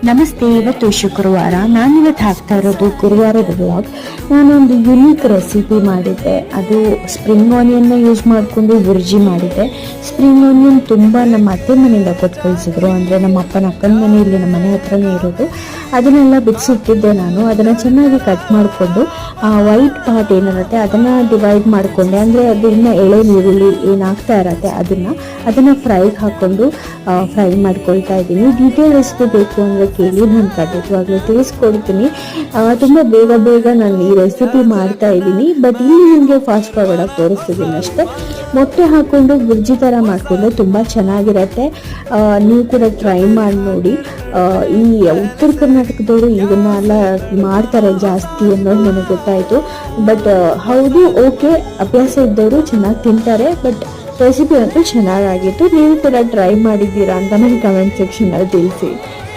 ನಮಸ್ತೆ. ಇವತ್ತು ಶುಕ್ರವಾರ. ನಾನಿವತ್ತು ಹಾಕ್ತಾ ಇರೋದು ಗುರುವಾರದ ವ್ಲಾಗ್. ನಾನೊಂದು ಯುನೀಕ್ ರೆಸಿಪಿ ಮಾಡಿದ್ದೆ. ಅದು ಸ್ಪ್ರಿಂಗ್ ಆನಿಯನ್ನ ಯೂಸ್ ಮಾಡಿಕೊಂಡು ಬುರ್ಜಿ ಮಾಡಿದ್ದೆ. ಸ್ಪ್ರಿಂಗ್ ಆನಿಯನ್ ತುಂಬ ನಮ್ಮ ಅತ್ತೆ ಮನೆಯಿಂದ ಕೊಟ್ಟು ಕಳಿಸಿದ್ರು. ಅಂದರೆ ನಮ್ಮ ಅಪ್ಪನ ಅಕ್ಕನ ಮನೆಯಲ್ಲಿ ನಮ್ಮ ಮನೆ ಹತ್ರನೇ ಇರೋದು. ಅದನ್ನೆಲ್ಲ ಬಿಡಿಸಿಟ್ಟಿದ್ದೆ ನಾನು. ಅದನ್ನು ಚೆನ್ನಾಗಿ ಕಟ್ ಮಾಡಿಕೊಂಡು ವೈಟ್ ಪಾರ್ಟ್ ಏನಿರುತ್ತೆ ಅದನ್ನು ಡಿವೈಡ್ ಮಾಡಿಕೊಂಡೆ. ಅಂದರೆ ಅದು ಇನ್ನು ಎಳೆ ನೀರುಳ್ಳಿ ಏನಾಗ್ತಾ ಇರತ್ತೆ ಅದನ್ನು ಫ್ರೈಗೆ ಹಾಕ್ಕೊಂಡು ಫ್ರೈ ಮಾಡ್ಕೊಳ್ತಾ ಇದ್ದೀನಿ. ಡೀಟೇಲ್ ರೆಸಿಪಿ ಬೇಕು ಅಂದರೆ ಕೇಳಿ, ನಾನು ಖಂಡಿತವಾಗ್ಲೂ ತಿಳಿಸ್ಕೊಡ್ತೀನಿ. ತುಂಬ ಬೇಗ ನಾನು ಈ ರೆಸಿಪಿ ಮಾಡ್ತಾ ಇದ್ದೀನಿ. ಬಟ್ ಇಲ್ಲಿ ನಿಮಗೆ ಫಾಸ್ಟ್ ಫಾರ್ವರ್ಡ್ ಆಗಿ ತೋರಿಸ್ತಿದ್ದೀನಿ ಅಷ್ಟೇ. ಮೊಟ್ಟೆ ಹಾಕ್ಕೊಂಡು ಬುರ್ಜಿ ಥರ ಮಾಡಿಕೊಂಡ್ರೆ ತುಂಬ ಚೆನ್ನಾಗಿರತ್ತೆ. ನೀವು ಕೂಡ ಟ್ರೈ ಮಾಡಿ ನೋಡಿ. ಈ ಉತ್ತರ ಕರ್ನಾಟಕದವರು ಇದನ್ನೆಲ್ಲ ಮಾಡ್ತಾರೆ ಜಾಸ್ತಿ ಅನ್ನೋದು ನನಗೆ ಗೊತ್ತಾಯಿತು. ಬಟ್ ಹೌದು, ಓಕೆ, ಅಭ್ಯಾಸ ಇದ್ದವರು ಚೆನ್ನಾಗಿ ತಿಂತಾರೆ. ಬಟ್ ರೆಸಿಪಿ ಅಂತೂ ಚೆನ್ನಾಗಿತ್ತು. ನೀವು ಕೂಡ ಟ್ರೈ ಮಾಡಿದ್ದೀರಾ ಅಂತ ನನಗೆ ಕಮೆಂಟ್ ಸೆಕ್ಷನಲ್ಲಿ ತಿಳಿಸಿ.